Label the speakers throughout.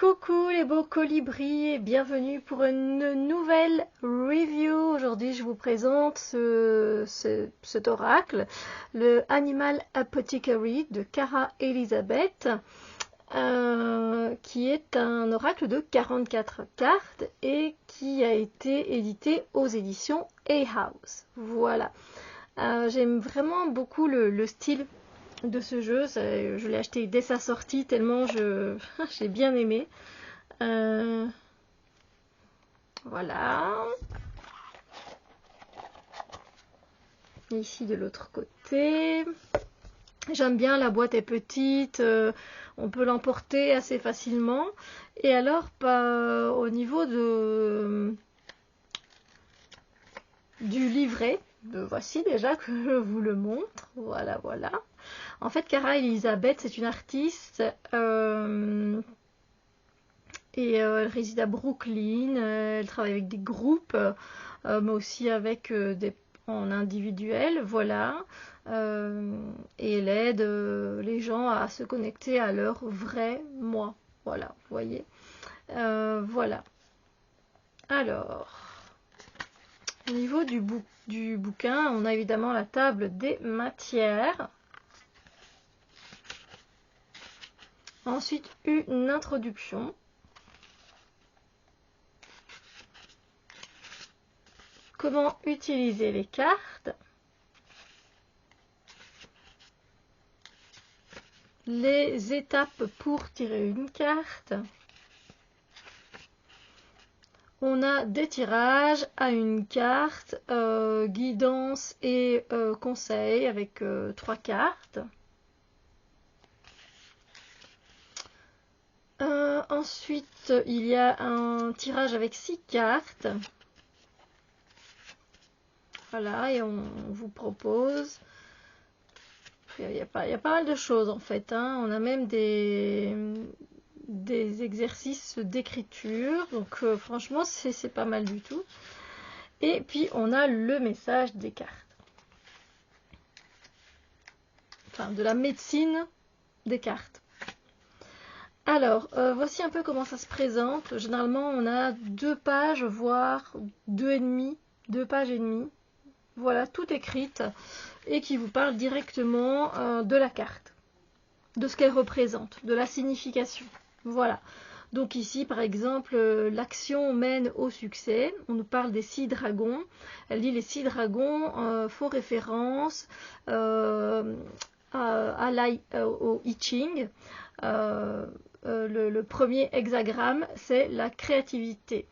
Speaker 1: Coucou les beaux colibris et bienvenue pour une nouvelle review. Aujourd'hui je vous présente cet oracle, le Animal Apothecary de Cara Elizabeth, qui est un oracle de 44 cartes et qui a été édité aux éditions Hay House. Voilà, j'aime vraiment beaucoup le style de ce jeu, je l'ai acheté dès sa sortie tellement j'ai bien aimé. Voilà. Et ici de l'autre côté. J'aime bien, la boîte est petite, on peut l'emporter assez facilement. Et alors, au niveau du livret, voici déjà que je vous le montre. Voilà, voilà. En fait, Cara Elizabeth, c'est une artiste et elle réside à Brooklyn. Elle travaille avec des groupes, mais aussi avec en individuel, voilà. Et elle aide les gens à se connecter à leur vrai moi. Voilà, vous voyez. Voilà. Alors, au niveau du bouquin, on a évidemment la table des matières. Ensuite, une introduction. Comment utiliser les cartes. Les étapes pour tirer une carte. On a des tirages à une carte, guidance et conseil avec 3 cartes. Ensuite, il y a un tirage avec 6 cartes. Voilà, et on vous propose... Il y a pas mal de choses en fait. Hein. On a même des exercices d'écriture. Donc franchement, c'est pas mal du tout. Et puis, on a le message des cartes. Enfin, de la médecine des cartes. Alors, voici un peu comment ça se présente. Généralement, on a 2 pages, voire 2 pages et demie. Voilà, tout écrite et qui vous parle directement de la carte, de ce qu'elle représente, de la signification. Voilà. Donc ici, par exemple, l'action mène au succès. On nous parle des 6 dragons. Elle dit les 6 dragons font référence au I Ching. Le premier hexagramme, c'est la créativité.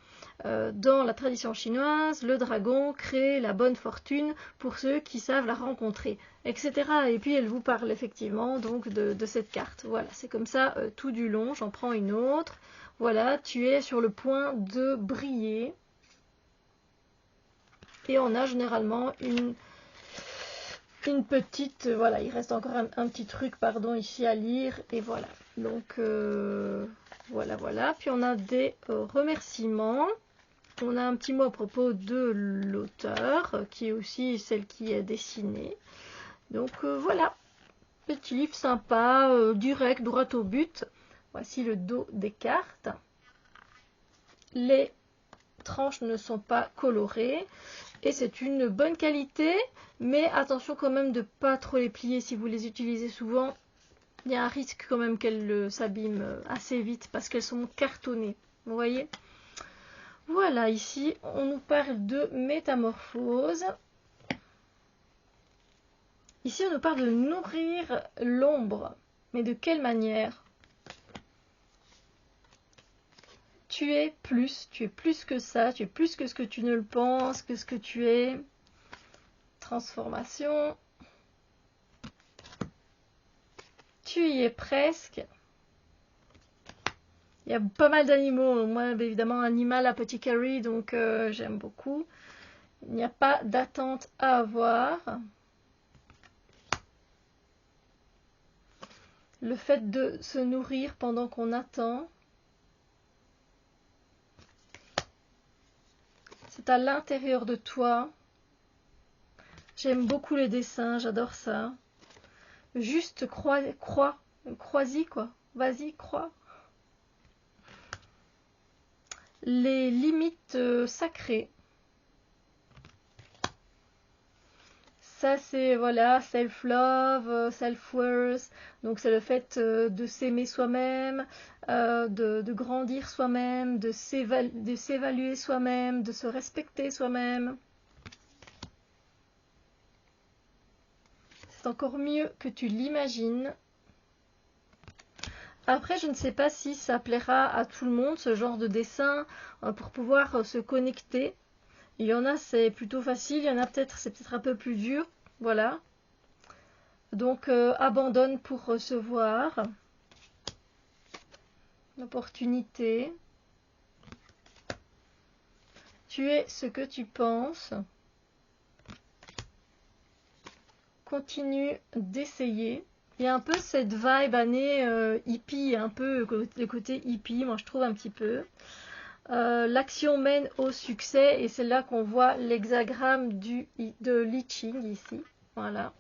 Speaker 1: Dans la tradition chinoise, le dragon crée la bonne fortune pour ceux qui savent la rencontrer, etc. Et puis elle vous parle effectivement donc de cette carte. Voilà, c'est comme ça tout du long. J'en prends une autre. Voilà, tu es sur le point de briller. Et on a généralement une petite... voilà, il reste encore un petit truc, pardon, ici à lire. Et voilà. Donc, voilà, voilà. Puis on a des remerciements. On a un petit mot à propos de l'auteur, qui est aussi celle qui est dessinée. Donc voilà, petit livre sympa, direct, droit au but. Voici le dos des cartes. Les tranches ne sont pas colorées et c'est une bonne qualité, mais attention quand même de ne pas trop les plier si vous les utilisez souvent. Il y a un risque quand même qu'elles s'abîment assez vite parce qu'elles sont cartonnées. Vous voyez ? Voilà, ici, on nous parle de métamorphose. Ici, on nous parle de nourrir l'ombre. Mais de quelle manière? Tu es plus que ça, tu es plus que ce que tu ne le penses, que ce que tu es. Transformation. Tu y es presque. Il y a pas mal d'animaux. Moi, évidemment, Animal Apothecary, donc j'aime beaucoup. Il n'y a pas d'attente à avoir. Le fait de se nourrir pendant qu'on attend. C'est à l'intérieur de toi. J'aime beaucoup les dessins, j'adore ça. Juste crois-y quoi. Vas-y, crois. les limites sacrées. Ça c'est voilà, self-love, self-worth, donc c'est le fait de s'aimer soi-même, de grandir soi-même, de s'évaluer soi-même, de se respecter soi-même. C'est encore mieux que tu l'imagines. Après, je ne sais pas si ça plaira à tout le monde, ce genre de dessin, pour pouvoir se connecter. Il y en a, c'est plutôt facile, il y en a peut-être, c'est peut-être un peu plus dur. Voilà. Donc, abandonne pour recevoir. L'opportunité. Tu es ce que tu penses. Continue d'essayer. Il y a un peu cette vibe année hippie, un peu le côté hippie, moi je trouve un petit peu. L'action mène au succès et c'est là qu'on voit l'hexagramme de Li Ching ici. Voilà.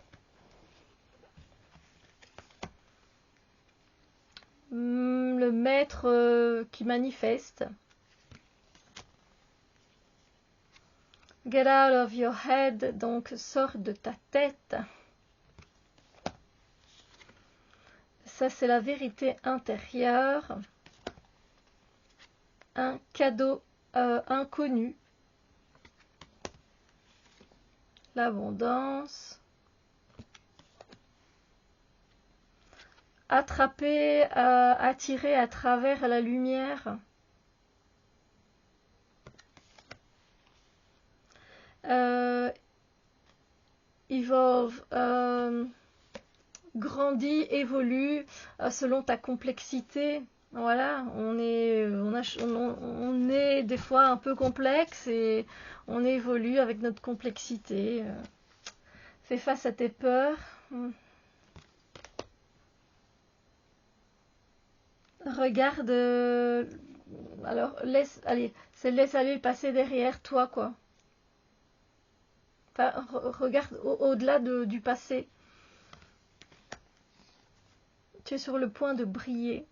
Speaker 1: Le maître qui manifeste. Get out of your head, donc sors de ta tête. Ça, c'est la vérité intérieure. Un cadeau inconnu. L'abondance. Attraper, attirer à travers la lumière. Evolve. Grandit, évolue selon ta complexité. Voilà, on est des fois un peu complexe et on évolue avec notre complexité. Fais face à tes peurs. Regarde, alors laisse aller le passé derrière toi, quoi. Enfin, regarde au-delà du passé. Tu es sur le point de briller.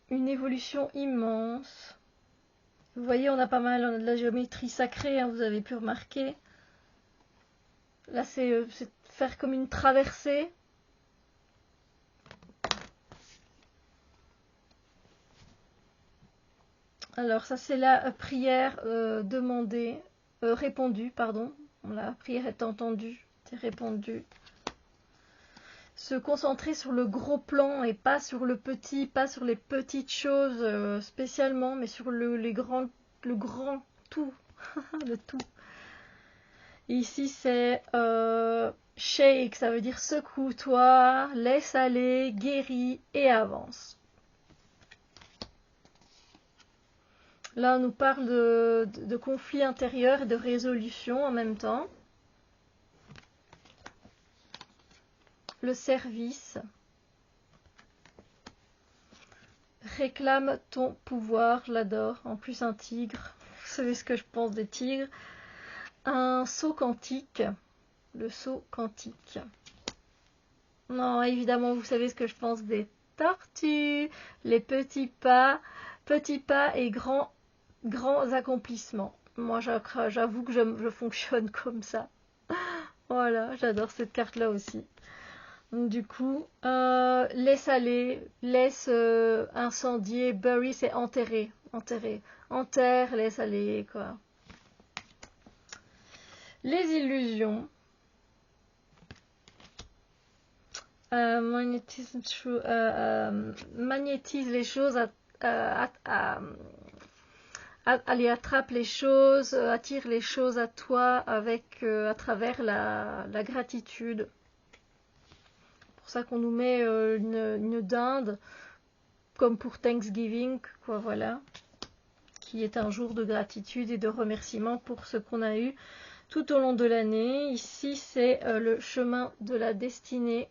Speaker 1: Une évolution immense. Vous voyez, on a pas mal de la géométrie sacrée, hein, vous avez pu remarquer. Là, c'est faire comme une traversée. Alors, ça, c'est la prière demandée, répondue, pardon. La prière est entendue, c'est répondu. Se concentrer sur le gros plan et pas sur le petit, pas sur les petites choses spécialement, mais sur le grand tout, le tout. Et ici c'est shake, ça veut dire secoue-toi, laisse aller, guéris et avance. Là on nous parle de conflits intérieurs et de résolution en même temps. Le service. Réclame ton pouvoir, je l'adore. En plus un tigre. Vous savez ce que je pense des tigres. Un saut quantique. Le saut quantique. Non, évidemment, vous savez ce que je pense des tortues. Les petits pas et grands accomplissements. Moi, j'avoue que je fonctionne comme ça. Voilà, j'adore cette carte-là aussi. Donc, du coup, laisse aller, laisse incendier, bury c'est enterrer, enterre, laisse aller, quoi. Les illusions. Magnétise les choses, allez, attrape les choses, attire les choses à toi avec, à travers la gratitude. C'est pour ça qu'on nous met une dinde, comme pour Thanksgiving, quoi, voilà, qui est un jour de gratitude et de remerciement pour ce qu'on a eu tout au long de l'année. Ici, c'est le chemin de la destinée.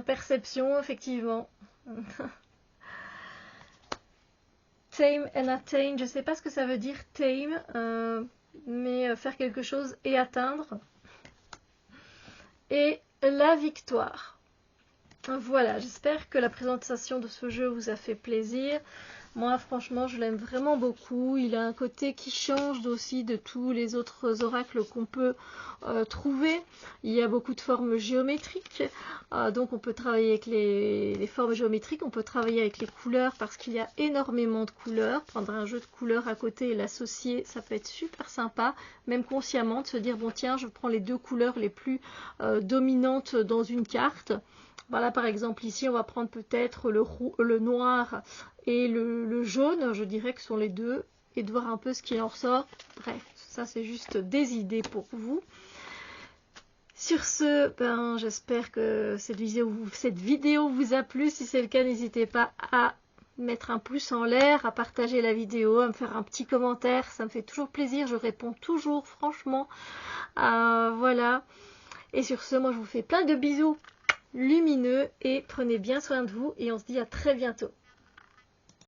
Speaker 1: Perception, effectivement. Tame and attain, je ne sais pas ce que ça veut dire tame, mais faire quelque chose et atteindre. Et la victoire. Voilà, j'espère que la présentation de ce jeu vous a fait plaisir. Moi, franchement, je l'aime vraiment beaucoup. Il a un côté qui change aussi de tous les autres oracles qu'on peut trouver. Il y a beaucoup de formes géométriques. Donc, on peut travailler avec les formes géométriques. On peut travailler avec les couleurs parce qu'il y a énormément de couleurs. Prendre un jeu de couleurs à côté et l'associer, ça peut être super sympa. Même consciemment, de se dire, bon tiens, je prends les deux couleurs les plus dominantes dans une carte. Voilà, par exemple, ici, on va prendre peut-être le noir et le jaune, je dirais que sont les deux, et de voir un peu ce qui en ressort. Bref, ça, c'est juste des idées pour vous. Sur ce, j'espère que cette vidéo vous a plu. Si c'est le cas, n'hésitez pas à mettre un pouce en l'air, à partager la vidéo, à me faire un petit commentaire. Ça me fait toujours plaisir. Je réponds toujours, franchement. Voilà. Et sur ce, moi, je vous fais plein de bisous lumineux et prenez bien soin de vous et on se dit à très bientôt.